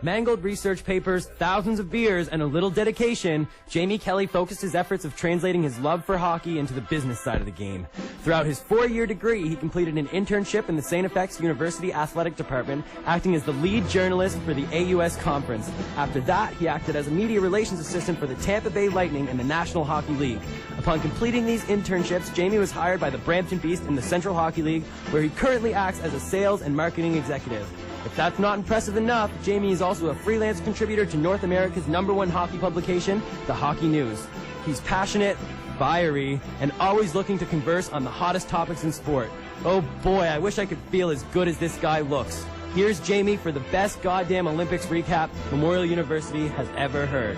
Mangled research papers, thousands of beers, and a little dedication, Jamie Kelly focused his efforts of translating his love for hockey into the business side of the game. Throughout his 4-year degree, he completed an internship in the St. FX University Athletic Department, acting as the lead journalist for the AUS Conference. After that, he acted as a media relations assistant for the Tampa Bay Lightning in the National Hockey League. Upon completing these internships, Jamie was hired by the Brampton Beast in the Central Hockey League, where he currently acts as a sales and marketing executive. If that's not impressive enough, Jamie is also a freelance contributor to North America's #1 hockey publication, The Hockey News. He's passionate, fiery, and always looking to converse on the hottest topics in sport. Oh boy, I wish I could feel as good as this guy looks. Here's Jamie for the best goddamn Olympics recap Memorial University has ever heard.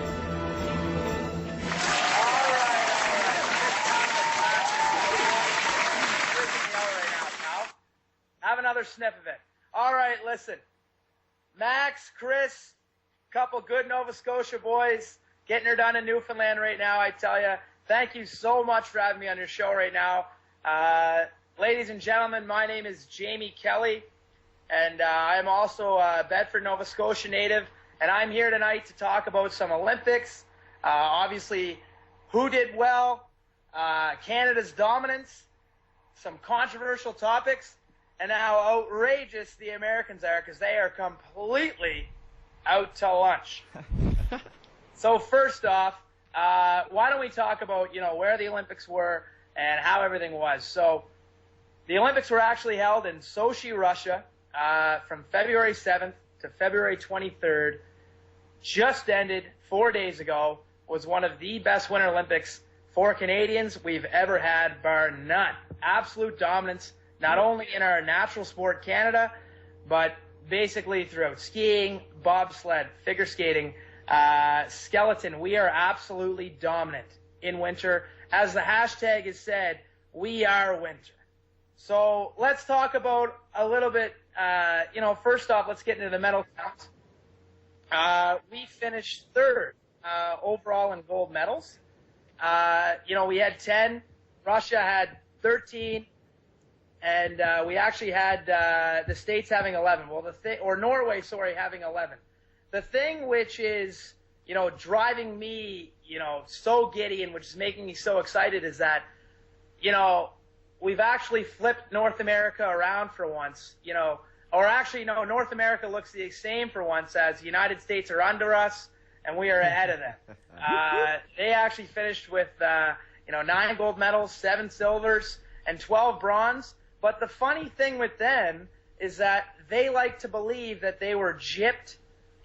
Have another sniff of it. All right, listen. Max, Chris, couple good Nova Scotia boys, getting her done in Newfoundland right now, I tell you. Thank you so much for having me on your show right now. Ladies and gentlemen, my name is Jamie Kelly, and I'm also a Bedford, Nova Scotia native, and I'm here tonight to talk about some Olympics, obviously who did well, Canada's dominance, some controversial topics, and how outrageous the Americans are, because they are completely out to lunch. So first off, why don't we talk about, where the Olympics were and how everything was. So the Olympics were actually held in Sochi, Russia, from February 7th to February 23rd. Just ended 4 days ago. Was one of the best Winter Olympics for Canadians we've ever had, bar none. Absolute dominance. Not only in our natural sport, Canada, but basically throughout skiing, bobsled, figure skating, skeleton. We are absolutely dominant in winter. As the hashtag has said, we are winter. So let's talk about a little bit, first off, let's get into the medal count. We finished third overall in gold medals. We had 10. Russia had 13. And we actually had the States having 11. Well, Norway, having 11. The thing which is, driving me, so giddy and which is making me so excited is that, we've actually flipped North America around for once, or actually, no, North America looks the same for once, as the United States are under us and we are ahead of them. They actually finished with, 9 gold medals, 7 silvers, and 12 bronze. But the funny thing with them is that they like to believe that they were gypped,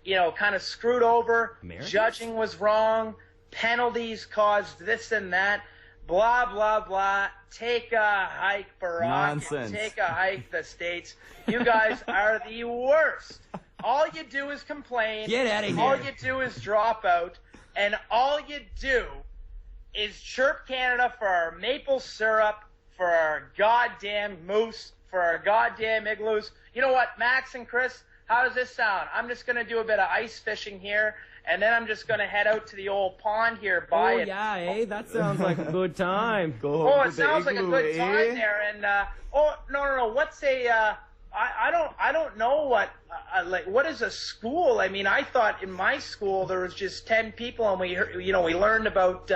kind of screwed over. Americans? Judging was wrong. Penalties caused this and that. Blah, blah, blah. Take a hike, Barack. Nonsense. Take a hike, the States. You guys are the worst. All you do is complain. Get out of here. All you do is drop out. And all you do is chirp Canada for our maple syrup, for our goddamn moose, for our goddamn igloos. You know what, Max and Chris, how does this sound? I'm just going to do a bit of ice fishing here, and then I'm just going to head out to the old pond here by it. Oh, yeah, that sounds like a good time. It sounds like a good time there. And, no, what's I don't know what is a school? I mean, I thought in my school there was just 10 people, and we learned about,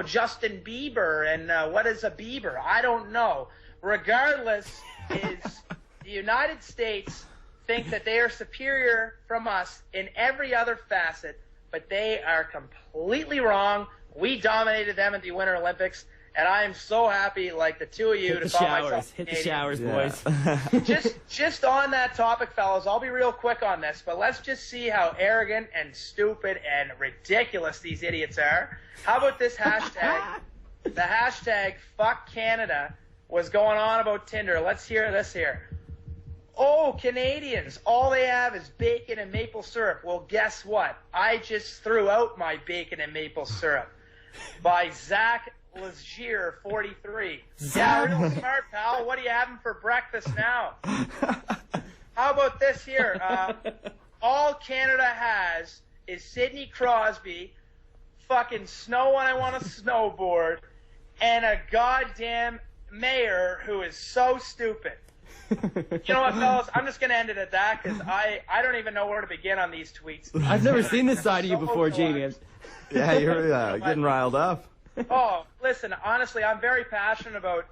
Justin Bieber and what is a Bieber? I don't know. Regardless, is the United States think that they are superior from us in every other facet, but they are completely wrong. We dominated them at the Winter Olympics. And I am so happy, like the two of you, to call myself Hit the showers, boys. just on that topic, fellas, I'll be real quick on this, but let's just see how arrogant and stupid and ridiculous these idiots are. How about this hashtag? The hashtag Fuck Canada was going on about Tinder. Let's hear this here. Oh, Canadians, all they have is bacon and maple syrup. Well, guess what? I just threw out my bacon and maple syrup. By Zach Legier, 43. Yeah, real smart, pal. What are you having for breakfast now? How about this here? All Canada has is Sidney Crosby, fucking snow when I want to snowboard, and a goddamn mayor who is so stupid. You know what, fellas? I'm just going to end it at that because I don't even know where to begin on these tweets. I've never seen this side of you before, Jamie. Yeah, you're getting riled up. Oh, listen, honestly, I'm very passionate about,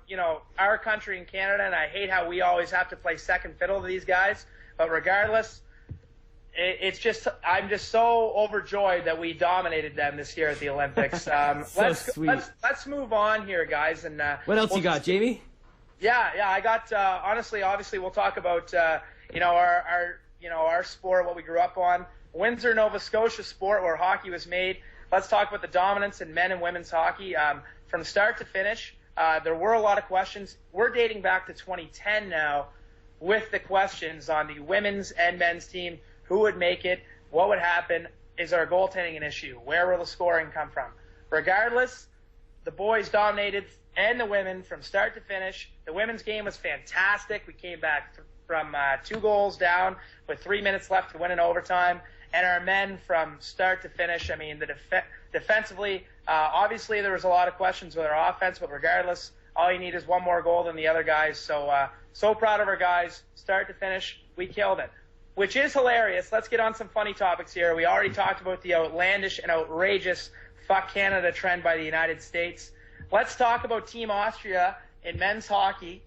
our country in Canada, and I hate how we always have to play second fiddle to these guys. But regardless, I'm just so overjoyed that we dominated them this year at the Olympics. Let's move on here, guys. And what else you got, Jamie? Yeah, I got, obviously, we'll talk about, our sport, what we grew up on. Windsor, Nova Scotia sport where hockey was made. Let's talk about the dominance in men and women's hockey. From start to finish, there were a lot of questions. We're dating back to 2010 now with the questions on the women's and men's team. Who would make it? What would happen? Is our goaltending an issue? Where will the scoring come from? Regardless, the boys dominated and the women from start to finish. The women's game was fantastic. We came back from 2 goals down with 3 minutes left to win in overtime. And our men from start to finish, I mean, defensively, obviously there was a lot of questions with our offense, but regardless, all you need is one more goal than the other guys. So proud of our guys. Start to finish, we killed it. Which is hilarious. Let's get on some funny topics here. We already talked about the outlandish and outrageous fuck Canada trend by the United States. Let's talk about Team Austria in men's hockey.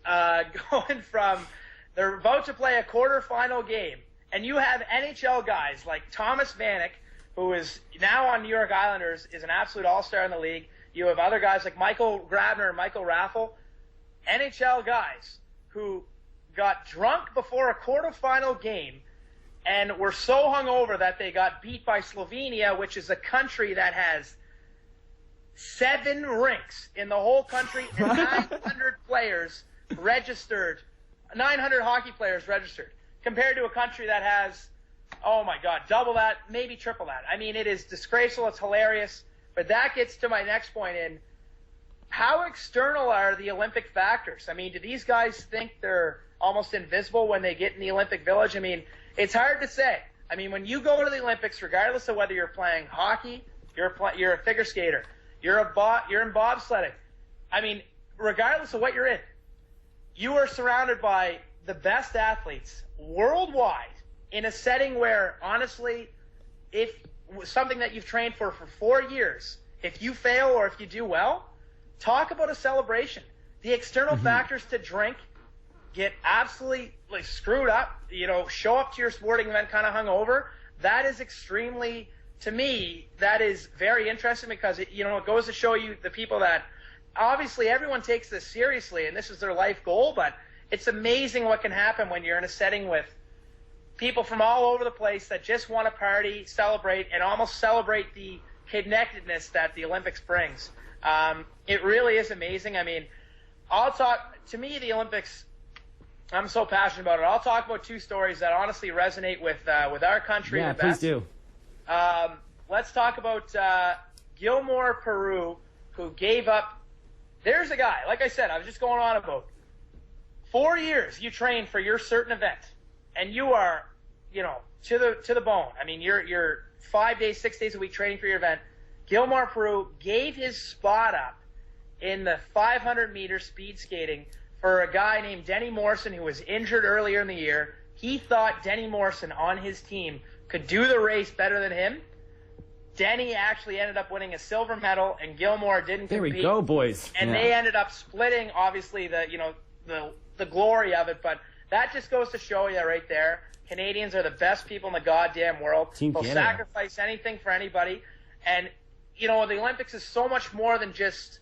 Going from, they're about to play a quarterfinal game. And you have NHL guys like Thomas Vanek, who is now on New York Islanders, is an absolute all-star in the league. You have other guys like Michael Grabner and Michael Raffle, NHL guys who got drunk before a quarterfinal game and were so hungover that they got beat by Slovenia, which is a country that has 7 rinks in the whole country and 900 players registered, 900 hockey players registered. Compared to a country that has, oh my God, double that, maybe triple that. I mean, it is disgraceful. It's hilarious. But that gets to my next point in how external are the Olympic factors? I mean, do these guys think they're almost invisible when they get in the Olympic Village? I mean, it's hard to say. I mean, when you go to the Olympics, regardless of whether you're playing hockey, you're a figure skater, you're in bobsledding. I mean, regardless of what you're in, you are surrounded by the best athletes worldwide in a setting where, honestly, if something that you've trained for 4 years, if you fail or if you do well, talk about a celebration. The external factors to drink get absolutely screwed up, show up to your sporting event kind of hungover. That is extremely, to me, that is very interesting because it goes to show you the people that, obviously everyone takes this seriously and this is their life goal, but it's amazing what can happen when you're in a setting with people from all over the place that just want to party, celebrate, and almost celebrate the connectedness that the Olympics brings. It really is amazing. I mean, to me, the Olympics, I'm so passionate about it. I'll talk about 2 stories that honestly resonate with our country. Yeah, the best. please do. Let's talk about Gilmore Peru, who gave up. There's a guy, like I said, I was just going on about 4 years you train for your certain event, and you are, to the bone. I mean, you're 5 days, 6 days a week training for your event. Gilmore Peru gave his spot up in the 500-meter speed skating for a guy named Denny Morrison who was injured earlier in the year. He thought Denny Morrison on his team could do the race better than him. Denny actually ended up winning a silver medal, and Gilmore didn't compete. There we go, boys. And they ended up splitting, obviously, the glory of it, but that just goes to show you right there, Canadians are the best people in the goddamn world. They'll sacrifice anything for anybody. And, the Olympics is so much more than just,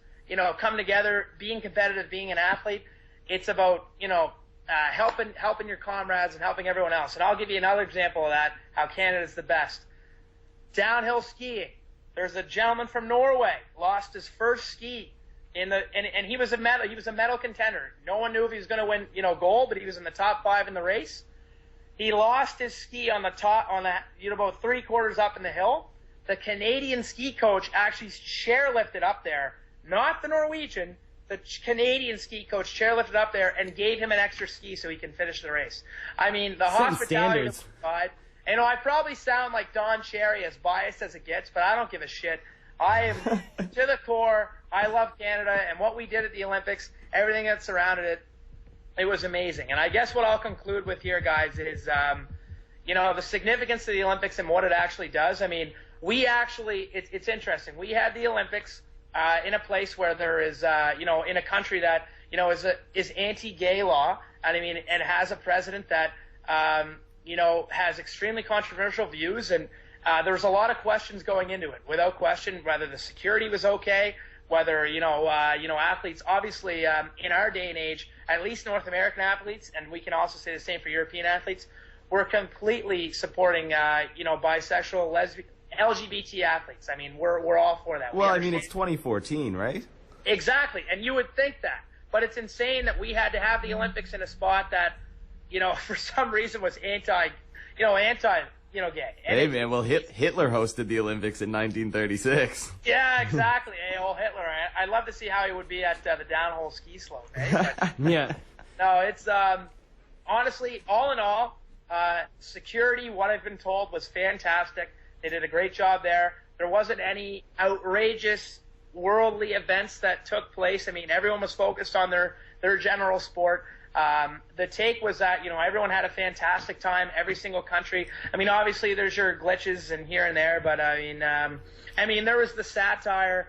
coming together, being competitive, being an athlete. It's about, helping your comrades and helping everyone else. And I'll give you another example of that, how Canada's the best. Downhill skiing. There's a gentleman from Norway, lost his first ski. And he was a medal contender. No one knew if he was going to win, gold, but he was in the top 5 in the race. He lost his ski on the top, about 3/4 up in the hill. The Canadian ski coach actually chairlifted up there, not the Norwegian. The Canadian ski coach chairlifted up there and gave him an extra ski so he can finish the race. I mean, the hospitality was provided. I probably sound like Don Cherry, as biased as it gets, but I don't give a shit. I am to the core. I love Canada and what we did at the Olympics, everything that surrounded it. It was amazing. And I guess what I'll conclude with here, guys, is, you know, the significance of the Olympics and what it actually does. I mean, it's interesting. We had the Olympics in a place where there is, you know, in a country that, you know, is anti-gay law. And I mean, and has a president that, you know, has extremely controversial views. And there was a lot of questions going into it. Without question, whether the security was okay, whether, you know, athletes, obviously, in our day and age, at least North American athletes, and we can also say the same for European athletes, we're completely supporting, you know, bisexual, lesbian, LGBT athletes. I mean, we're all for that. Well, I mean, it's 2014, right? Exactly, and you would think that. But it's insane that we had to have the Olympics in a spot that, you know, for some reason was anti, you know, gay. And hey, man, well, Hitler hosted the Olympics in 1936. Yeah, exactly. Hey, old Hitler. I'd love to see how he would be at the downhole ski slope. Eh? But, yeah. No, it's honestly, all in all, security, what I've been told, was fantastic. They did a great job there. There wasn't any outrageous worldly events that took place. I mean, everyone was focused on their general sport. The take was that, you know, everyone had a fantastic time, every single country. I mean, obviously there's your glitches and here and there, but I mean, there was the satire.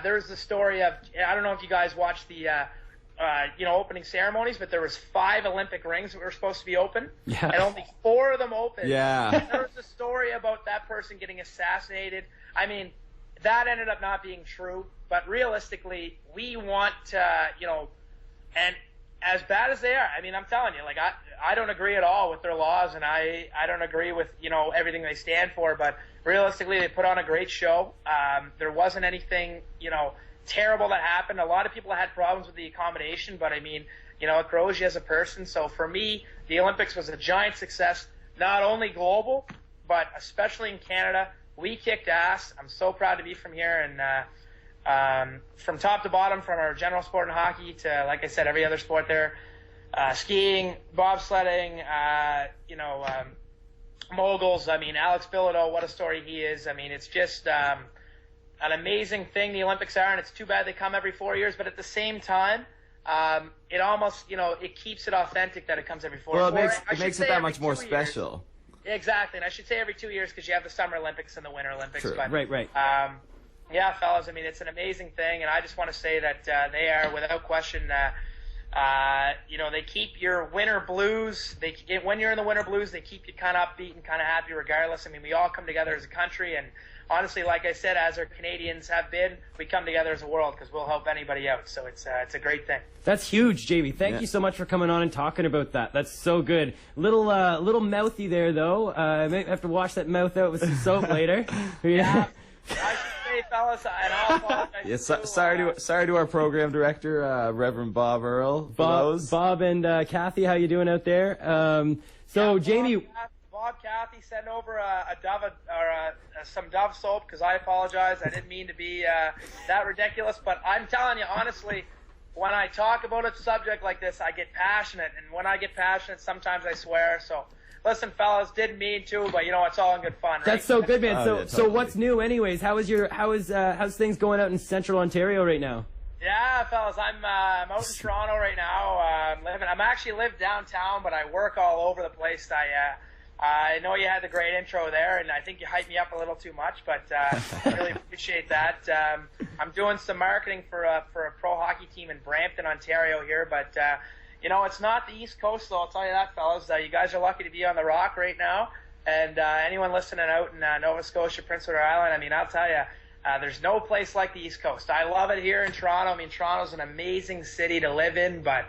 There was the story of, I don't know if you guys watched the, you know, opening ceremonies, but there was 5 Olympic rings that were supposed to be open, and only 4 of them opened. Yeah. There was a story about that person getting assassinated. I mean, that ended up not being true, but realistically, we want, you know, and as bad as they are, I mean, I'm telling you, like, I don't agree at all with their laws, and I don't agree with, you know, everything they stand for, but realistically, they put on a great show. There wasn't anything, you know, terrible that happened. A lot of people had problems with the accommodation, but I mean, you know, it grows you as a person. So for me, the Olympics was a giant success, not only global, but especially in Canada. We kicked ass. I'm so proud to be from here, and from top to bottom, from our general sport and hockey to, like I said, every other sport there, skiing, bobsledding, you know, moguls. I mean, Alex Bilodeau, what a story he is. I mean, it's just an amazing thing the Olympics are, and it's too bad they come every 4 years, but at the same time, it almost, you know, it keeps it authentic that it comes every 4 years. Well, it makes it that much more special. Exactly, and I should say every 2 years because you have the Summer Olympics and the Winter Olympics. Sure. But, Right. Yeah, fellas, I mean, it's an amazing thing, and I just want to say that they are, without question, you know, they keep your winter blues. When you're in the winter blues, they keep you kind of upbeat and kind of happy regardless. I mean, we all come together as a country, and honestly, like I said, as our Canadians have been, we come together as a world because we'll help anybody out. So it's a great thing. That's huge, JB. Thank you so much for coming on and talking about that. That's so good. Little mouthy there, though. I may have to wash that mouth out with some soap later. Yeah. I should say, fellas, and I'll apologize. Yes, sorry to our program director, Reverend Bob Earl. Bob and Kathy, how you doing out there? Jamie. Bob, Kathy, send over a Dove or some Dove soap because I apologize. I didn't mean to be that ridiculous, but I'm telling you honestly, when I talk about a subject like this, I get passionate, and when I get passionate, sometimes I swear. So. Listen, fellas, didn't mean to, but you know it's all in good fun, right? That's so good, man. Oh, So what's new, anyways? How's things going out in Central Ontario right now? Yeah, fellas, I'm out in Toronto right now. I'm actually live downtown, but I work all over the place. I know you had the great intro there, and I think you hyped me up a little too much, but I really appreciate that. I'm doing some marketing for a pro hockey team in Brampton, Ontario here, but. You know, it's not the East Coast, though, I'll tell you that, fellas. You guys are lucky to be on the Rock right now. And anyone listening out in Nova Scotia, Prince Edward Island, I mean, I'll tell you, there's no place like the East Coast. I love it here in Toronto. I mean, Toronto's an amazing city to live in, but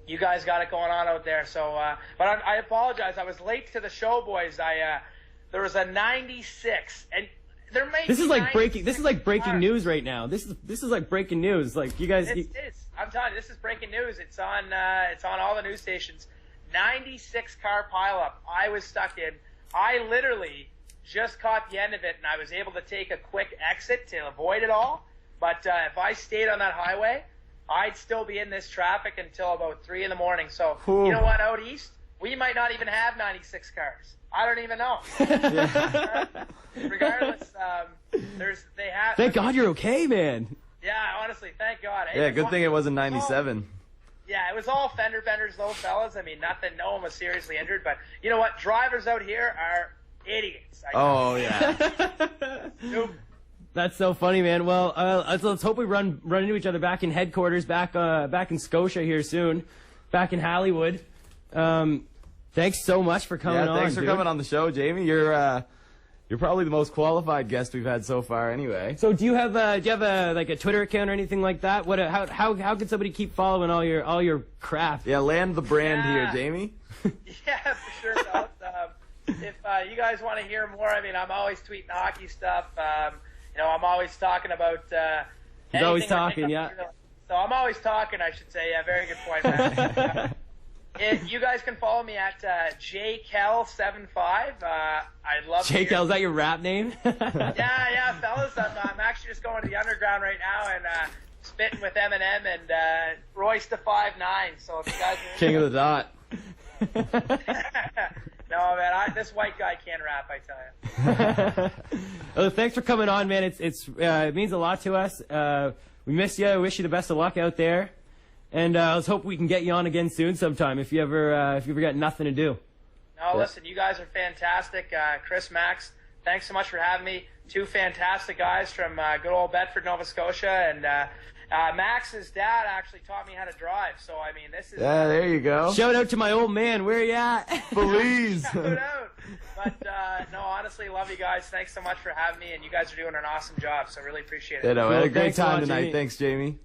you guys got it going on out there. So, but I apologize. I was late to the show, boys. There was a 96, and there may This is like breaking. This is like breaking cars. news right now. This is like breaking news. Like you guys. It is. I'm telling you, this is breaking news. It's on all the news stations. 96 car pileup. I was stuck in. I literally just caught the end of it, and I was able to take a quick exit to avoid it all. But if I stayed on that highway, I'd still be in this traffic until about 3 in the morning. So you know what? Out east, we might not even have 96 cars. I don't even know. Regardless, they have. Thank God you're okay, man. Yeah, honestly, thank God. Yeah, good thing it wasn't 97. Yeah, it was all fender benders, though, fellas. I mean, nothing. No one was seriously injured. But you know what? Drivers out here are idiots. Oh, yeah. Nope. That's so funny, man. Well, let's hope we run into each other back in headquarters, back in Scotia here soon, back in Hollywood. Thanks so much for coming on. Thanks for coming on the show, Jamie. You're probably the most qualified guest we've had so far, anyway. So, do you have like a Twitter account or anything like that? How can somebody keep following all your craft? Yeah, land the brand here, Jamie. Yeah, for sure, fellas. If you guys want to hear more, I mean, I'm always tweeting hockey stuff. You know, I'm always talking about. He's always talking, yeah. So I'm always talking, I should say. Yeah, very good point, man. You guys can follow me at jkel75. I'd love JKel, is that your rap name? Yeah, fellas. I'm actually just going to the underground right now and spitting with Eminem and Royce the 5'9". So if you guys are King of the Dot. No, man, this white guy can't rap, I tell you. Well, thanks for coming on, man. It means a lot to us. We miss you. I wish you the best of luck out there. And let's hope we can get you on again soon sometime if you ever got nothing to do. No, listen, you guys are fantastic. Chris, Max, thanks so much for having me. Two fantastic guys from good old Bedford, Nova Scotia. And Max's dad actually taught me how to drive. So, I mean, this is... Yeah, there you go. Shout out to my old man. Where you at? Please. Shout out. But, no, honestly, love you guys. Thanks so much for having me. And you guys are doing an awesome job. So, really appreciate it. We had a great thanks a lot, time tonight. Jamie. Thanks, Jamie.